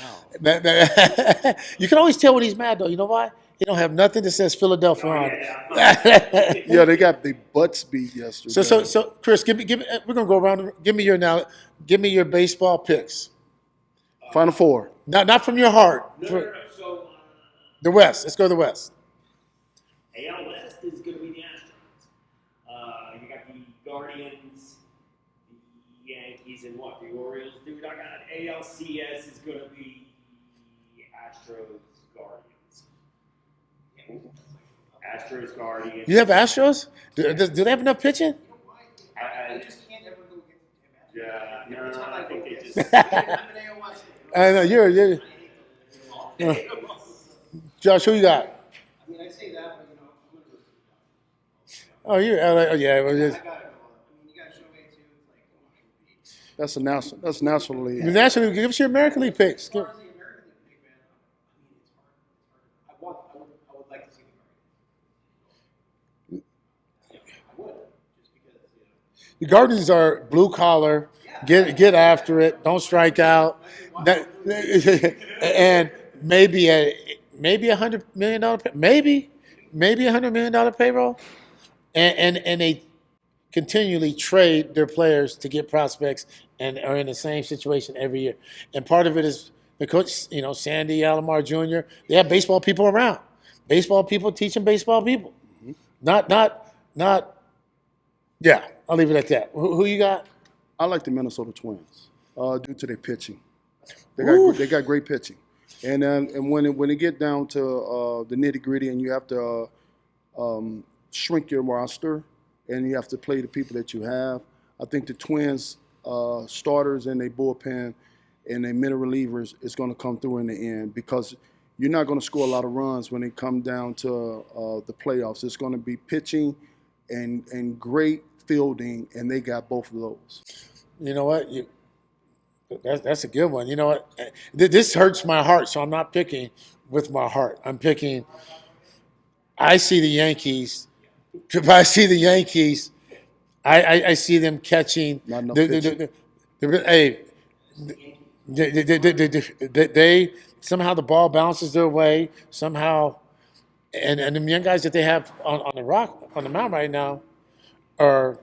Wow. You can always tell when he's mad, though. You know why? He don't have nothing that says Philadelphia on it. Yeah, they got their butts beat yesterday. So, Chris, give me. We're gonna go around. Give me your baseball picks. Final four. Not from your heart. No. So the West. Let's go to the West. AL West is going to be the Astros. You got the Guardians, the Yankees, and what? The Orioles. Dude, I got ALCS is going to be Astros, Guardians. Astros, Guardians. You have Astros? Do they have enough pitching? I just can't ever go get them. Yeah, no, I think they just. I'm an AL West. I know you're. Josh, who you got? I mean, I say that, but I'm going to go. Oh, you're LA. Oh, yeah. Well, I got it. I mean, you got Shohei too. It's like, That's a national. That's National League. The National League. Give us your American League picks. as far as the American League pick, man, I mean, it's hard. I would like to see the Guardians. I would, just because The Guardians are blue collar. Get after it. Don't strike out. And maybe $100 million. Maybe $100 million payroll. And they continually trade their players to get prospects and are in the same situation every year. And part of it is the coach, Sandy Lamar Jr. They have baseball people around. Baseball people teaching baseball people. Not. Yeah, I'll leave it at that. Who you got? I like the Minnesota Twins due to their pitching. They got great pitching, and when it get down to the nitty gritty, and you have to shrink your roster, and you have to play the people that you have. I think the Twins starters and their bullpen and their middle relievers is going to come through in the end, because you're not going to score a lot of runs when it come down to the playoffs. It's going to be pitching and great fielding, and they got both of those. You know what? That's a good one. You know what? This hurts my heart, so I'm not picking with my heart. I'm picking. I see the Yankees. If I see the Yankees, I see them catching. Not enough pitching. They somehow the ball bounces their way somehow, and the young guys that they have on the mound right now are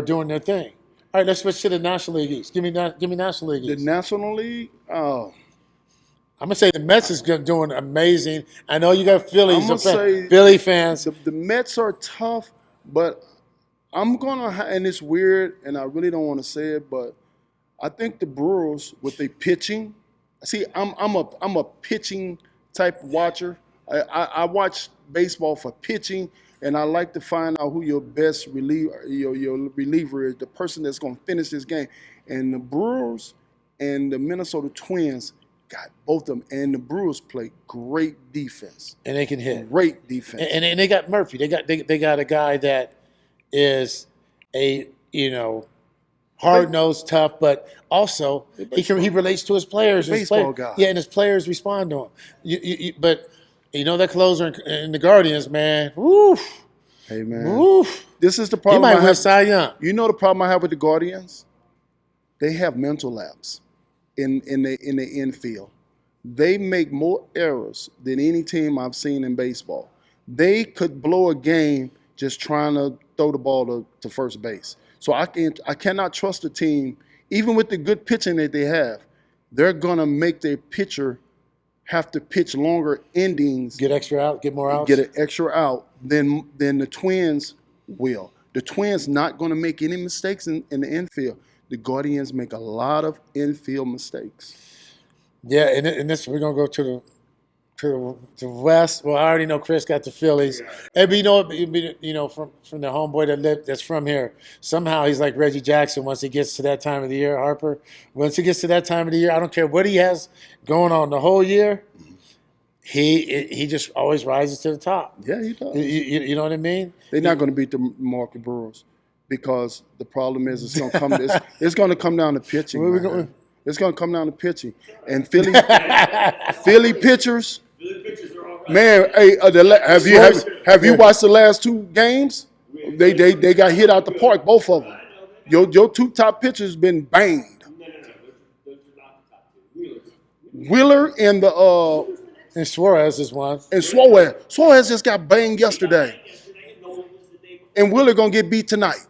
doing their thing. All right, let's switch to the National League East. Give me National League The East. National League, I'm gonna say the Mets is doing amazing. I know you got Phillies, I'm gonna say Philly fans. the Mets are tough, but I'm gonna and it's weird, and I really don't want to say it, but I think the Brewers with their pitching. See, I'm a pitching type watcher. I watch baseball for pitching, and I like to find out who your best reliever, your reliever is, the person that's going to finish this game. And the Brewers and the Minnesota Twins got both of them, and the Brewers play great defense. And they can hit. Great defense. And they got Murphy. They got a guy that is a hard-nosed, tough, but also he relates to his players. Baseball guy. Yeah, and his players respond to him. But that closer in the Guardians, man. Woo. Hey man, Woo. this is the He problem. might I win have. Cy Young. You know the problem I have with the Guardians? They have mental lapse in the infield. They make more errors than any team I've seen in baseball. They could blow a game just trying to throw the ball to first base. So I cannot trust the team, even with the good pitching that they have. They're gonna make their pitcher have to pitch longer innings, Get extra out, get more outs. get an extra out than the Twins will. The Twins not going to make any mistakes in the infield. The Guardians make a lot of infield mistakes. Yeah, and this we're gonna go to the West. Well, I already know Chris got the Phillies. And from the homeboy that's from here. Somehow he's like Reggie Jackson once he gets to that time of the year. Harper, once he gets to that time of the year, I don't care what he has going on the whole year. He just always rises to the top. Yeah, he does. You know what I mean? They're not going to beat the Milwaukee Brewers because the problem is it's going to come. It's going to come down to pitching. It's going to come down to pitching, and Philly pitchers. The pitchers are all right. Man, hey, have you watched the last two games? They got hit out the park, both of them. Your two top pitchers been banged. No. Those are not the top two. Wheeler and And Suarez is one. and Suarez. Suarez just got banged yesterday, Yesterday, no one was the day before. and Wheeler gonna get beat tonight.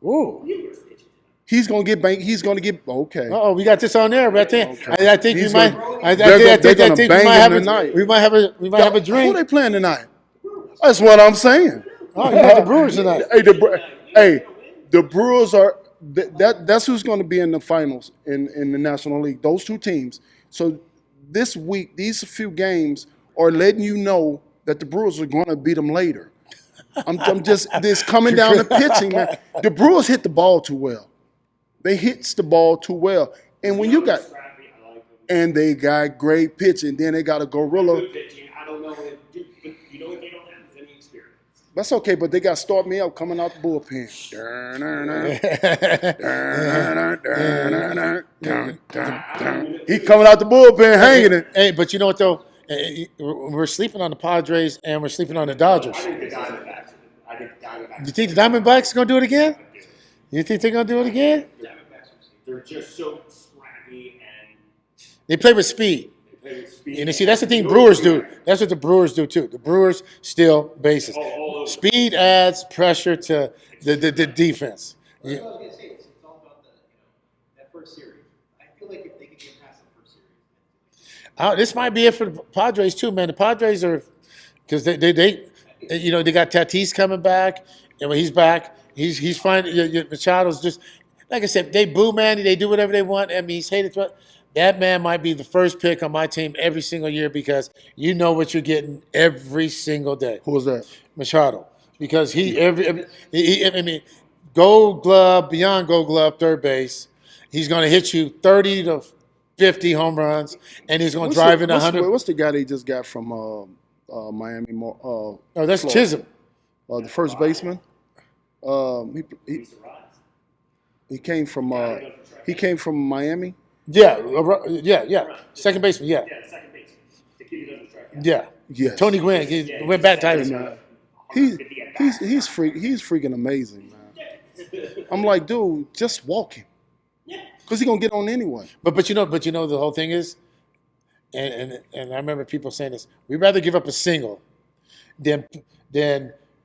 Ooh. Wheeler's pitching tonight. He's gonna get banged. He's gonna get okay. Oh, we got this on there. But I think we He's might. gonna- I they're think gonna we bang might him have tonight. we might have a Who dream. they playing tonight? That's what I'm saying. Oh, you got the Brewers tonight. The Brewers are that's who's going to be in the finals in the National League. Those two teams. So this week, these few games are letting you know that the Brewers are going to beat them later. I'm just this coming down to pitching, man. The Brewers hit the ball too well. They hits the ball too well, and when you got Scrappy, I like them. and they got great pitching, then they got a gorilla. Good pitching. I don't know if but you know what they don't have is any experience. That's okay, but they got start me up coming out the bullpen. He coming out the bullpen hanging it. Hey, but you know what though? We're sleeping on the Padres and we're sleeping on the Dodgers. I think the Diamondbacks. You think the Diamondbacks gonna do it again? You think they're gonna do it again? They're just so scrappy and They play with speed. they play with speed. And you see, that's the thing Brewers do. That's what the Brewers do too. The Brewers steal bases. all over. Speed adds pressure to the defense. That's what I was gonna say. It's all about that first series. I feel like if they could get past the first series, This might be it for the Padres too, man. The Padres are because they got Tatis coming back, and when he's back, he's fine. Machado's just like I said. They boo Manny. They do whatever they want. I mean, he's hated. That man might be the first pick on my team every single year because you know what you're getting every single day. Who was that? Machado, because I mean, Gold Glove, beyond Gold Glove, third base. He's going to hit you 30 to 50 home runs, and he's going to drive in 100. What's the guy they just got from Miami? Oh, that's Florida? Chisholm. The first baseman. He came from Miami. Yeah. Second baseman, yeah. Yeah, second baseman. To keep it under track. Yeah. Yes. Tony Gwynn, he went back to Man, he's freaking amazing, man. I'm like, dude, just walk him. Yeah. Because he's going to get on anyway. But you know the whole thing is, and I remember people saying this, we'd rather give up a single than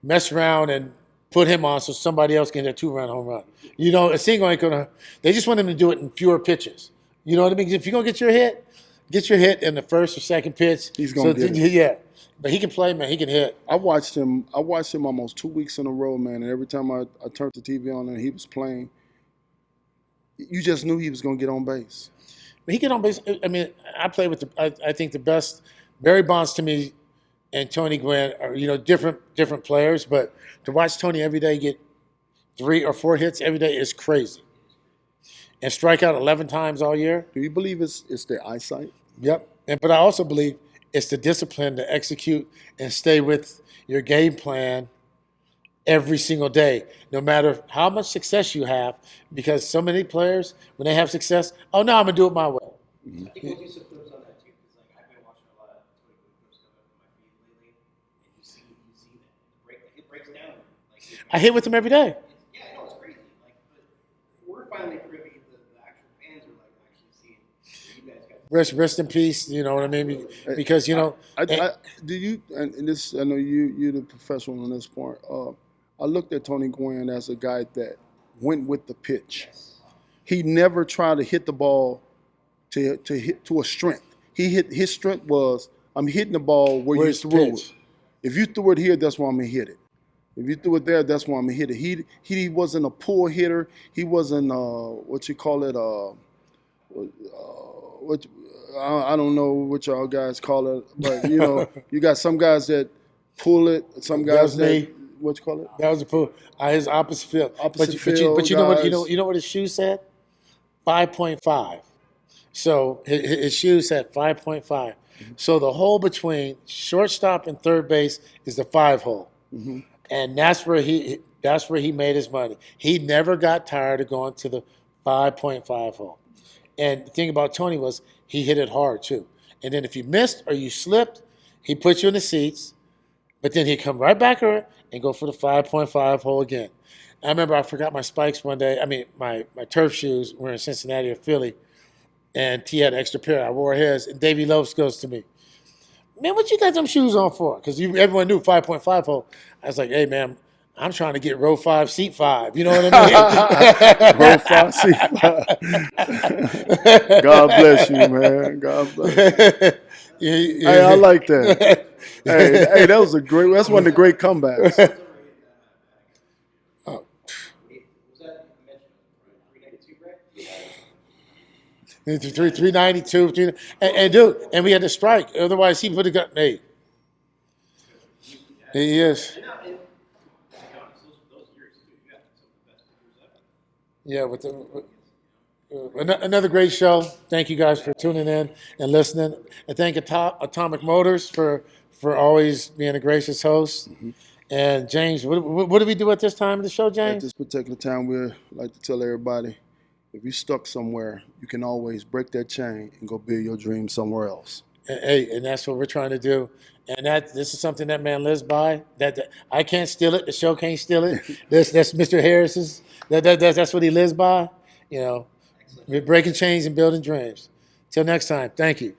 mess around and put him on so somebody else can get a 2-run home run. You know, a single ain't gonna. They just want him to do it in fewer pitches. You know what I mean? If you're gonna get your hit in the first or second pitch. He's gonna get it. Yeah, but he can play, man. He can hit. I watched him almost 2 weeks in a row, man. And every time I turned the TV on and he was playing, you just knew he was gonna get on base. But he get on base. I mean, I play with I think the best. Barry Bonds to me and Tony Gwynn are different players, but to watch Tony every day get 3 or 4 hits every day is crazy. And strike out 11 times all year. Do you believe it's their eyesight? Yep. But I also believe it's the discipline to execute and stay with your game plan every single day, no matter how much success you have, because so many players, when they have success, oh, no, I'm going to do it my way. I think we'll do some clips on that too, because I've been watching a lot of Tony Gwynn clips coming up on my feed lately, and you see that it breaks down. I hit with them every day. Yeah, I know it's crazy. But we're finally privy. The actual fans are actually seeing what you guys got. Rest in peace. You know what I mean? Because do you? And this, I know you're the professional on this part. I looked at Tony Gwynn as a guy that went with the pitch. He never tried to hit the ball to hit to a strength. His strength was, I'm hitting the ball where you threw it. If you threw it here, that's where I'm gonna hit it. If you threw it there, that's where I'm gonna hit it. He wasn't a poor hitter. He wasn't what you call it. I don't know what y'all guys call it, but you got some guys that pull it, some guys that. What you call it? That was a pull. His opposite field. But you know what? You know what his shoe said? 5.5. So his shoe said 5.5. Mm-hmm. So the hole between shortstop and third base is the 5 hole, mm-hmm. And that's where he made his money. He never got tired of going to the 5.5 hole. And the thing about Tony was he hit it hard too. And then if you missed or you slipped, he put you in the seats. But then he'd come right back over and go for the 5.5 hole again. I remember I forgot my spikes one day. I mean, my turf shoes were in Cincinnati or Philly, and he had an extra pair. I wore his, and Davey Lopes goes to me, man, what you got them shoes on for? Because everyone knew 5.5 hole. I was like, hey, man, I'm trying to get row 5, seat 5. You know what I mean? Row 5, seat 5. God bless you, man. God bless you. Hey, I like that. Hey, that was that's one of the great comebacks. Was that mentioned? 392, and dude, and we had to strike. Otherwise, he would have gotten 8. He is. Yeah, another great show. Thank you guys for tuning in and listening, and thank Atomic Motors for always being a gracious host. Mm-hmm. And James, what do we do at this time of the show, James? At this particular time, we like to tell everybody, if you're stuck somewhere, you can always break that chain and go build your dream somewhere else. And that's what we're trying to do. And this is something that man lives by. That I can't steal it. The show can't steal it. That's Mr. Harris's. That's what he lives by. We're breaking chains and building dreams. Till next time, thank you.